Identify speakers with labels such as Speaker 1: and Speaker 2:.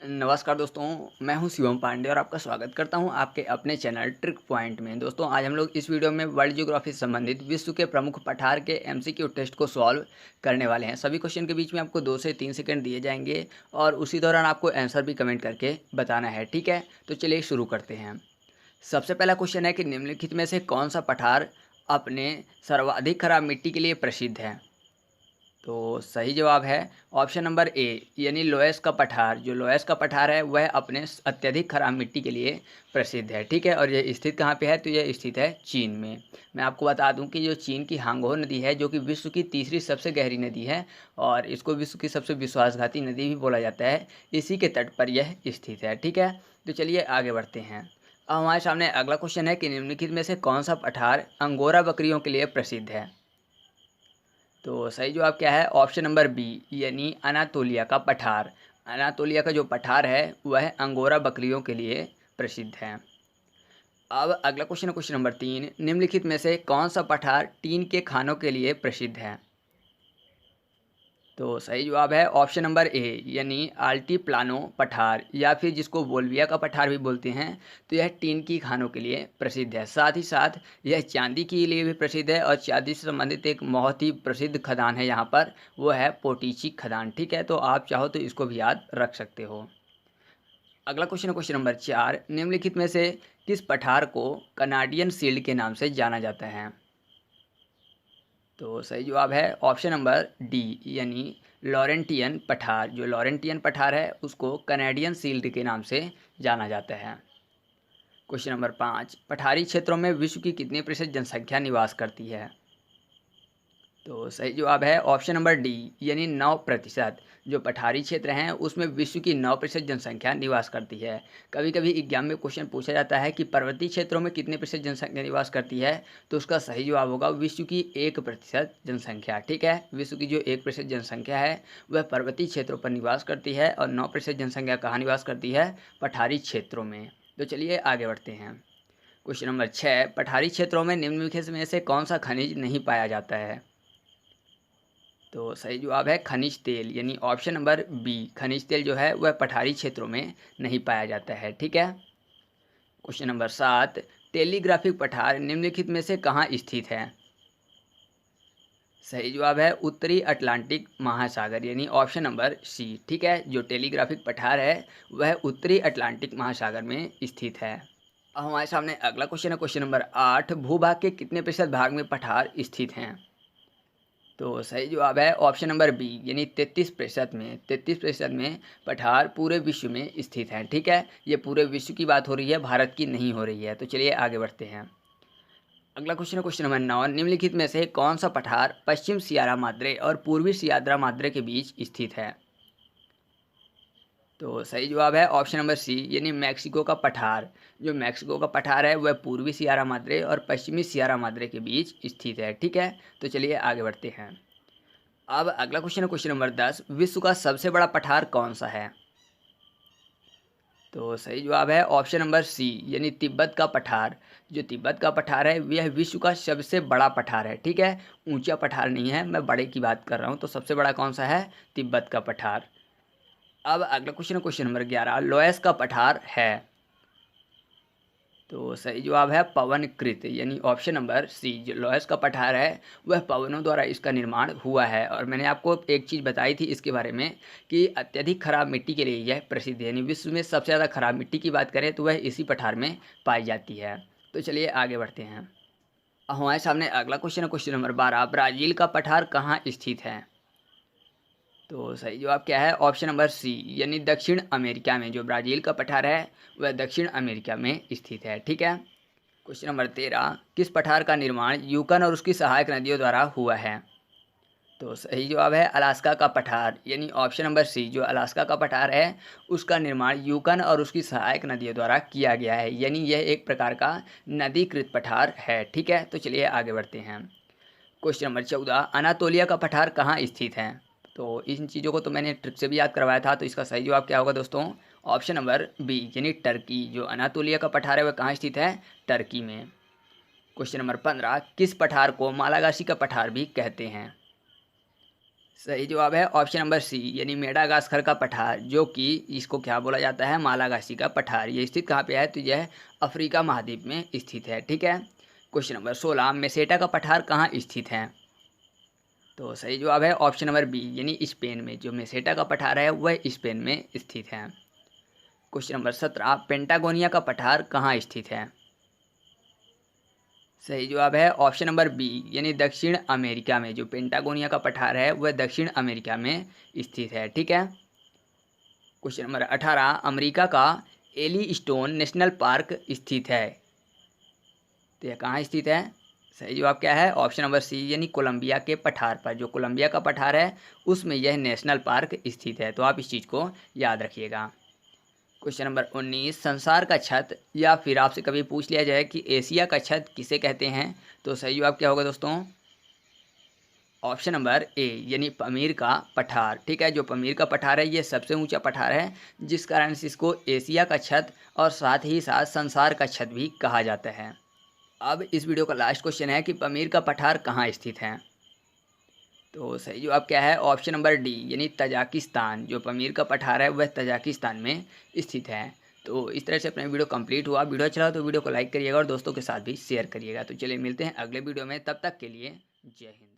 Speaker 1: नमस्कार दोस्तों, मैं हूं शिवम पांडे और आपका स्वागत करता हूं आपके अपने चैनल ट्रिक पॉइंट में। दोस्तों, आज हम लोग इस वीडियो में वर्ल्ड ज्योग्राफी से संबंधित विश्व के प्रमुख पठार के एमसीक्यू टेस्ट को सॉल्व करने वाले हैं। सभी क्वेश्चन के बीच में आपको 2 से 3 सेकंड दिए जाएंगे और उसी दौरान आपको आंसर भी कमेंट करके बताना है, ठीक है। तो चलिए शुरू करते हैं। सबसे पहला क्वेश्चन है कि निम्नलिखित में से कौन सा पठार अपने सर्वाधिक खराब मिट्टी के लिए प्रसिद्ध है। तो सही जवाब है ऑप्शन नंबर ए, यानी लोएस का पठार। जो लोएस का पठार है वह अपने अत्यधिक खराब मिट्टी के लिए प्रसिद्ध है, ठीक है। और यह स्थित कहाँ पे है, तो यह स्थित है चीन में। मैं आपको बता दूं कि जो चीन की हांगहो नदी है, जो कि विश्व की तीसरी सबसे गहरी नदी है और इसको विश्व की सबसे विश्वासघाती नदी भी बोला जाता है, इसी के तट पर यह स्थित है, ठीक है। तो चलिए आगे बढ़ते हैं। अब हमारे सामने अगला क्वेश्चन है कि निम्नलिखित में से कौन सा पठार अंगोरा बकरियों के लिए प्रसिद्ध है। तो सही जवाब क्या है, ऑप्शन नंबर बी, यानी अनातोलिया का पठार। अनातोलिया का जो पठार है वह अंगोरा बकरियों के लिए प्रसिद्ध है। अब अगला क्वेश्चन है क्वेश्चन नंबर 3, निम्नलिखित में से कौन सा पठार टीन के खानों के लिए प्रसिद्ध है। तो सही जवाब है ऑप्शन नंबर ए, यानी आल्टीप्लानो पठार, या फिर जिसको बोल्विया का पठार भी बोलते हैं। तो यह टीन की खानों के लिए प्रसिद्ध है। साथ ही साथ यह चांदी के लिए भी प्रसिद्ध है और चांदी से संबंधित एक बहुत ही प्रसिद्ध खदान है यहाँ पर, वो है पोटीची खदान, ठीक है। तो आप चाहो तो इसको भी याद रख सकते हो। अगला क्वेश्चन है क्वेश्चन नंबर 4, निम्नलिखित में से किस पठार को कनाडियन शील्ड के नाम से जाना जाता है। तो सही जवाब है ऑप्शन नंबर डी, यानी लॉरेंटियन पठार। जो लॉरेंटियन पठार है उसको कनेडियन शील्ड के नाम से जाना जाता है। क्वेश्चन नंबर 5, पठारी क्षेत्रों में विश्व की कितने प्रतिशत जनसंख्या निवास करती है। तो सही जवाब है ऑप्शन नंबर डी, यानी 9%। जो पठारी क्षेत्र हैं उसमें विश्व की 9% जनसंख्या निवास करती है। कभी कभी एग्जाम में क्वेश्चन पूछा जाता है कि पर्वतीय क्षेत्रों में कितने प्रतिशत जनसंख्या निवास करती है, तो उसका सही जवाब होगा विश्व की 1% जनसंख्या, ठीक है। विश्व की जो 1% जनसंख्या है वह पर्वतीय क्षेत्रों पर निवास करती है और 9% जनसंख्या कहाँ निवास करती है, पठारी क्षेत्रों में। तो चलिए आगे बढ़ते हैं। क्वेश्चन नंबर 6, पठारी क्षेत्रों में निम्नलिखित में से कौन सा खनिज नहीं पाया जाता है। तो सही जवाब है खनिज तेल, यानी ऑप्शन नंबर बी, खनिज तेल जो है वह पठारी क्षेत्रों में नहीं पाया जाता है, ठीक है। क्वेश्चन नंबर 7, टेलीग्राफिक पठार निम्नलिखित में से कहाँ स्थित है। सही जवाब है उत्तरी अटलांटिक महासागर, यानी ऑप्शन नंबर सी, ठीक है। जो टेलीग्राफिक पठार है वह उत्तरी अटलांटिक महासागर में स्थित है। अब हमारे सामने अगला क्वेश्चन है क्वेश्चन नंबर 8, भूभाग के कितने प्रतिशत भाग में पठार स्थित हैं। तो सही जवाब है ऑप्शन नंबर बी, यानी 33% में। 33% में पठार पूरे विश्व में स्थित हैं, ठीक है। ये पूरे विश्व की बात हो रही है, भारत की नहीं हो रही है। तो चलिए आगे बढ़ते हैं। अगला क्वेश्चन है क्वेश्चन नंबर 9, निम्नलिखित में से कौन सा पठार पश्चिम सियारा माद्रे और पूर्वी सियारा माद्रे के बीच स्थित है। तो सही जवाब है ऑप्शन नंबर सी, यानी मैक्सिको का पठार। जो मैक्सिको का पठार है वह पूर्वी सियारा माद्रे और पश्चिमी सियारा माद्रे के बीच स्थित है, ठीक है। तो चलिए आगे बढ़ते हैं। अब अगला क्वेश्चन है क्वेश्चन नंबर 10, विश्व का सबसे बड़ा पठार कौन सा है। तो सही जवाब है ऑप्शन नंबर सी, यानी तिब्बत का पठार। जो तिब्बत का पठार है वह विश्व का सबसे बड़ा पठार है, ठीक है। ऊंचा पठार नहीं है, मैं बड़े की बात कर रहा हूँ। तो सबसे बड़ा कौन सा है, तिब्बत का पठार। अब अगला क्वेश्चन है क्वेश्चन नंबर 11, लोएस का पठार है। तो सही जवाब है पवनकृत, यानी ऑप्शन नंबर सी। जो लोएस का पठार है वह पवनों द्वारा इसका निर्माण हुआ है। और मैंने आपको एक चीज़ बताई थी इसके बारे में कि अत्यधिक खराब मिट्टी के लिए यह प्रसिद्ध है, यानी विश्व में सबसे ज़्यादा खराब मिट्टी की बात करें तो वह इसी पठार में पाई जाती है। तो चलिए आगे बढ़ते हैं। अब हमारे सामने अगला क्वेश्चन है क्वेश्चन नंबर 12, ब्राज़ील का पठार कहाँ स्थित है। तो सही जवाब क्या है, ऑप्शन नंबर सी, यानी दक्षिण अमेरिका में। जो ब्राज़ील का पठार है वह दक्षिण अमेरिका में स्थित है, ठीक है। क्वेश्चन नंबर 13, किस पठार का निर्माण यूकन और उसकी सहायक नदियों द्वारा हुआ है। तो सही जवाब है अलास्का का पठार, यानी ऑप्शन नंबर सी। जो अलास्का का पठार है उसका निर्माण यूकन और उसकी सहायक नदियों द्वारा किया गया है, यानी यह एक प्रकार का नदीकृत पठार है, ठीक है। तो चलिए आगे बढ़ते हैं। क्वेश्चन नंबर 14, अनातोलिया का पठार कहाँ स्थित है। तो इन चीज़ों को तो मैंने ट्रिक से भी याद करवाया था। तो इसका सही जवाब क्या होगा दोस्तों, ऑप्शन नंबर बी, यानी टर्की। जो अनातोलिया का पठार है वह कहाँ स्थित है, टर्की में। क्वेश्चन नंबर 15, किस पठार को मालागासी का पठार भी कहते हैं। सही जवाब है ऑप्शन नंबर सी यानी मेडागास्कर का पठार, जो कि इसको क्या बोला जाता है, मालागासी का पठार। ये स्थित कहाँ पे है, तो यह अफ्रीका महाद्वीप में स्थित है। ठीक है। क्वेश्चन नंबर 16, मेसेटा का पठार कहाँ स्थित है। तो सही जवाब है ऑप्शन नंबर बी यानी स्पेन में। जो मेसेटा का पठार है वह स्पेन में स्थित है। क्वेश्चन नंबर 17, पेंटागोनिया का पठार कहाँ स्थित है। सही जवाब है ऑप्शन नंबर बी यानी दक्षिण अमेरिका में। जो पेंटागोनिया का पठार है वह दक्षिण अमेरिका में स्थित है। ठीक है। क्वेश्चन नंबर 18, अमेरिका का एलीस्टोन नेशनल पार्क स्थित है। तो यह कहाँ स्थित है। सही जवाब क्या है, ऑप्शन नंबर सी यानी कोलंबिया के पठार पर। जो कोलंबिया का पठार है उसमें यह नेशनल पार्क स्थित है। तो आप इस चीज़ को याद रखिएगा। क्वेश्चन नंबर 19, संसार का छत, या फिर आपसे कभी पूछ लिया जाए कि एशिया का छत किसे कहते हैं, तो सही जवाब क्या होगा दोस्तों, ऑप्शन नंबर ए यानी पमीर का पठार। ठीक है। जो पमीर का पठार है ये सबसे ऊंचा पठार है, जिस कारण से इसको एशिया का छत और साथ ही साथ संसार का छत भी कहा जाता है। अब इस वीडियो का लास्ट क्वेश्चन है कि पमीर का पठार कहाँ स्थित है। तो सही जवाब क्या है, ऑप्शन नंबर डी यानी तजाकिस्तान। जो पमीर का पठार है वह तजाकिस्तान में स्थित है। तो इस तरह से अपना वीडियो कंप्लीट हुआ। वीडियो अच्छा लगा तो वीडियो को लाइक करिएगा और दोस्तों के साथ भी शेयर करिएगा। तो चलिए मिलते हैं अगले वीडियो में, तब तक के लिए जय हिंद।